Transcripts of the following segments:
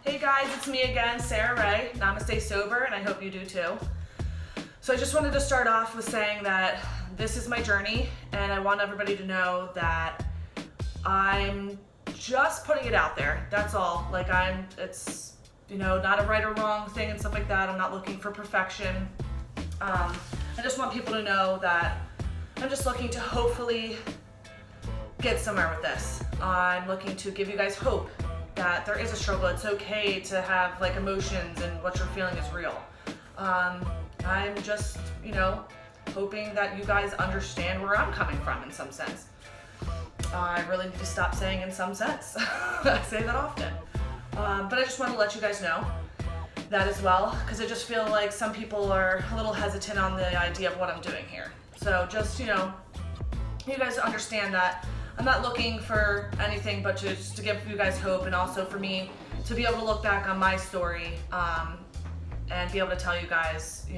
Hey guys, it's me again, Sarah Ray. Namaste Sober, and I hope you do too. So I just wanted to start off with saying that this is my journey, and I want everybody to know that I'm just putting it out there. That's all. It's not a right or wrong thing and stuff like that. I'm not looking for perfection. I just want people to know that I'm just looking to hopefully get somewhere with this. I'm looking to give you guys hope that there is a struggle. It's okay to have emotions, and what you're feeling is real. I'm just, hoping that you guys understand where I'm coming from in some sense. I really need to stop saying in some sense. I say that often. But I just want to let you guys know that as well, because I just feel like some people are a little hesitant on the idea of what I'm doing here. So just, you guys understand that I'm not looking for anything but just to give you guys hope, and also for me to be able to look back on my story and be able to tell you guys, be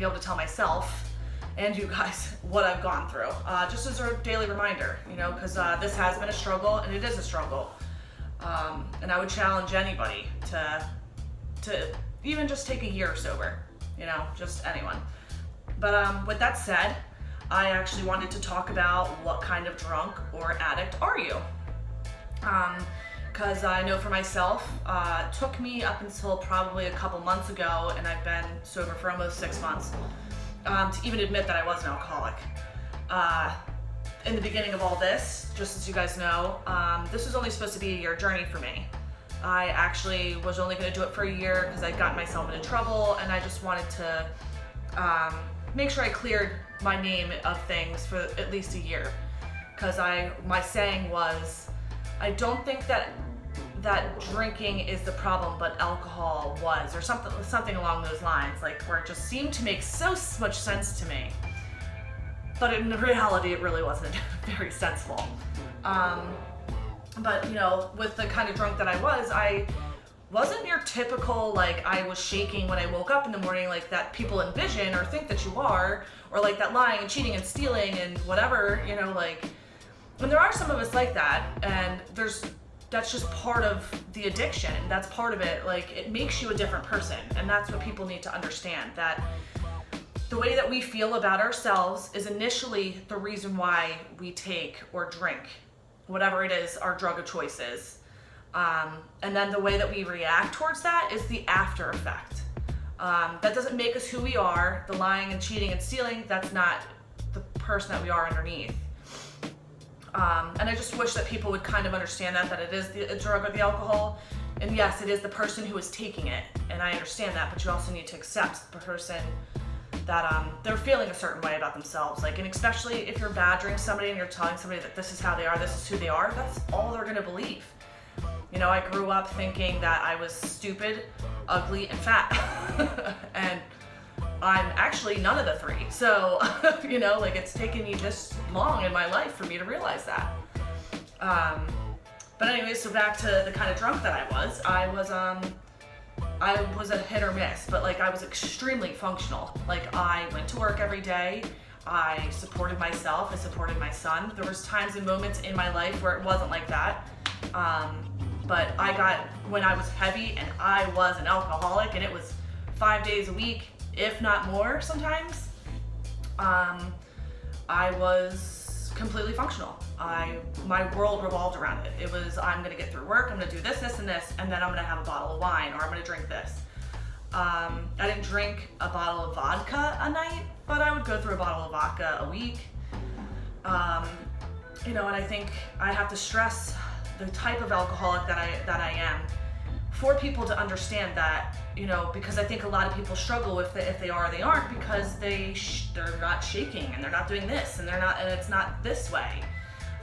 able to tell myself and you guys what I've gone through, just as a daily reminder, because this has been a struggle, and it is a struggle. And I would challenge anybody to even just take a year sober, just anyone. But with that said, I actually wanted to talk about what kind of drunk or addict are you? Because I know for myself, it took me up until probably a couple months ago, and I've been sober for almost 6 months, to even admit that I was an alcoholic. In the beginning of all this, just as you guys know, this was only supposed to be a year journey for me. I actually was only going to do it for a year because I'd gotten myself into trouble, and I just wanted to make sure I cleared my name of things for at least a year. Because my saying was, I don't think that drinking is the problem, but alcohol was, or something along those lines, where it just seemed to make so much sense to me. But in reality, it really wasn't very sensible. But with the kind of drunk that I wasn't your typical, I was shaking when I woke up in the morning, that people envision or think that you are, or that lying and cheating and stealing and whatever, and there are some of us like that, and that's just part of the addiction. That's part of it. It makes you a different person, and that's what people need to understand, that the way that we feel about ourselves is initially the reason why we take or drink whatever it is our drug of choice is. And then the way that we react towards that is the after effect. That doesn't make us who we are. The lying and cheating and stealing, that's not the person that we are underneath. And I just wish that people would kind of understand that it is the drug or the alcohol. And yes, it is the person who is taking it. And I understand that, but you also need to accept the person that they're feeling a certain way about themselves. And especially if you're badgering somebody and you're telling somebody that this is how they are, this is who they are, that's all they're going to believe. I grew up thinking that I was stupid, ugly, and fat. And I'm actually none of the three. So, it's taken me this long in my life for me to realize that. But anyway, so back to the kind of drunk that I was a hit or miss, but I was extremely functional. I went to work every day. I supported myself. I supported my son. There was times and moments in my life where it wasn't like that. But when I was heavy and I was an alcoholic, and it was 5 days a week, if not more sometimes, I was completely functional. My world revolved around it. It was, I'm gonna get through work, I'm gonna do this, this, and this, and then I'm gonna have a bottle of wine, or I'm gonna drink this. I didn't drink a bottle of vodka a night, but I would go through a bottle of vodka a week. And I think I have to stress the type of alcoholic that I am for people to understand that, because I think a lot of people struggle if they are or they aren't, because they're not shaking and they're not doing this and it's not this way.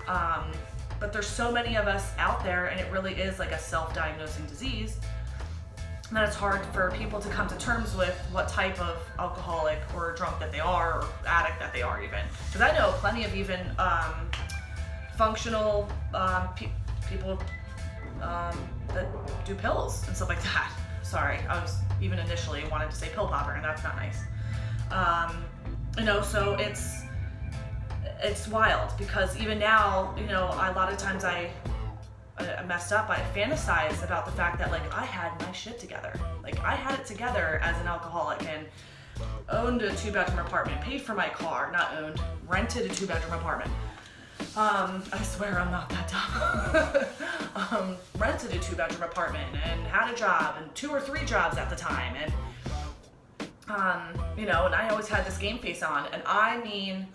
But there's so many of us out there, and it really is like a self-diagnosing disease, that it's hard for people to come to terms with what type of alcoholic or drunk that they are, or addict that they are even. Because I know plenty of even functional people that do pills and stuff like that. Sorry, I was even initially wanted to say pill popper, and that's not nice. So it's wild, because even now, a lot of times I I messed up. I fantasized about the fact that like I had my shit together. Like I had it together as an alcoholic and owned a 2-bedroom apartment, paid for my car, not owned, rented a 2-bedroom apartment. I swear I'm not that dumb. Rented a 2-bedroom apartment and had a job and 2 or 3 jobs at the time. And, you know, and I always had this game face on. And I mean,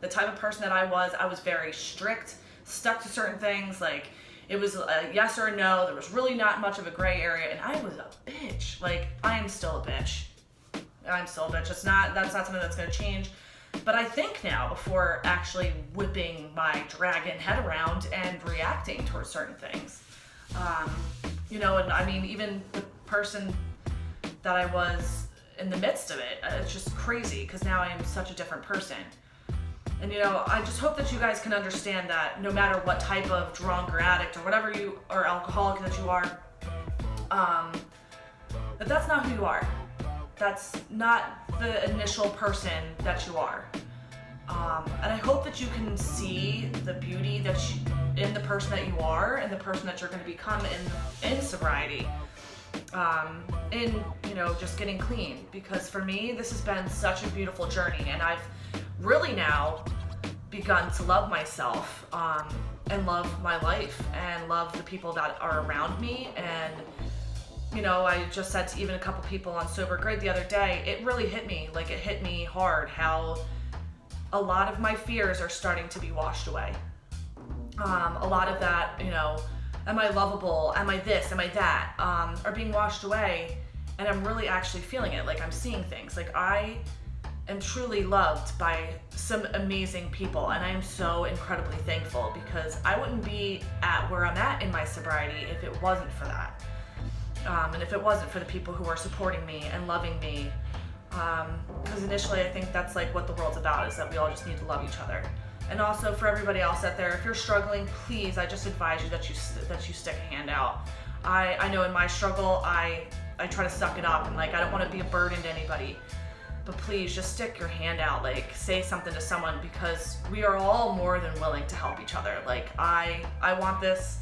the type of person that I was very strict, stuck to certain things. Like it was a yes or a no. There was really not much of a gray area. And I was a bitch. Like I am still a bitch. I'm still a bitch. That's not something that's going to change. But I think now, before actually whipping my dragon head around and reacting towards certain things, you know, and I mean, even the person that I was in the midst of it, it's just crazy because now I am such a different person. And, you know, I just hope that you guys can understand that no matter what type of drunk or addict or whatever you, or alcoholic that you are, that's not who you are. That's not the initial person that you are. And I hope that you can see the beauty that in the person that you are and the person that you're going to become in sobriety. In, you know, just getting clean. Because for me, this has been such a beautiful journey. And I've really now begun to love myself, and love my life and love the people that are around me. And you know, I just said to even a couple people on Sober Grid the other day, it really hit me. Like it hit me hard how a lot of my fears are starting to be washed away. A lot of that, you know, am I lovable? Am I this? Am I that? Are being washed away. And I'm really actually feeling it. Like I'm seeing things. Like I am truly loved by some amazing people. And I am so incredibly thankful because I wouldn't be at where I'm at in my sobriety if it wasn't for that. And if it wasn't for the people who are supporting me and loving me, because initially I think that's like what the world's about, is that we all just need to love each other. And also for everybody else out there, if you're struggling, please, I just advise you that you stick a hand out. I know in my struggle, I try to suck it up and like I don't want to be a burden to anybody, but please just stick your hand out, like say something to someone, because we are all more than willing to help each other. Like I want this.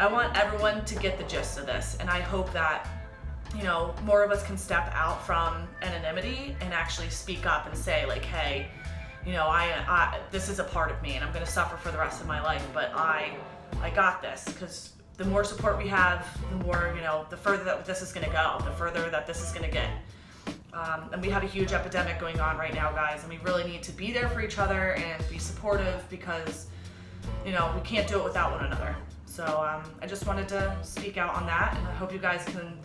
I want everyone to get the gist of this, and I hope that, you know, more of us can step out from anonymity and actually speak up and say like, hey, you know, I this is a part of me and I'm going to suffer for the rest of my life, but I got this. Because the more support we have, the more, you know, the further that this is going to go, the further that this is going to get. And we have a huge epidemic going on right now, guys, and we really need to be there for each other and be supportive because, you know, we can't do it without one another. So I just wanted to speak out on that, and I hope you guys can,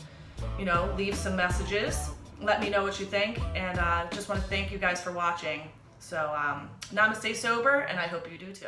you know, leave some messages. Let me know what you think, and just want to thank you guys for watching. So namaste sober, and I hope you do too.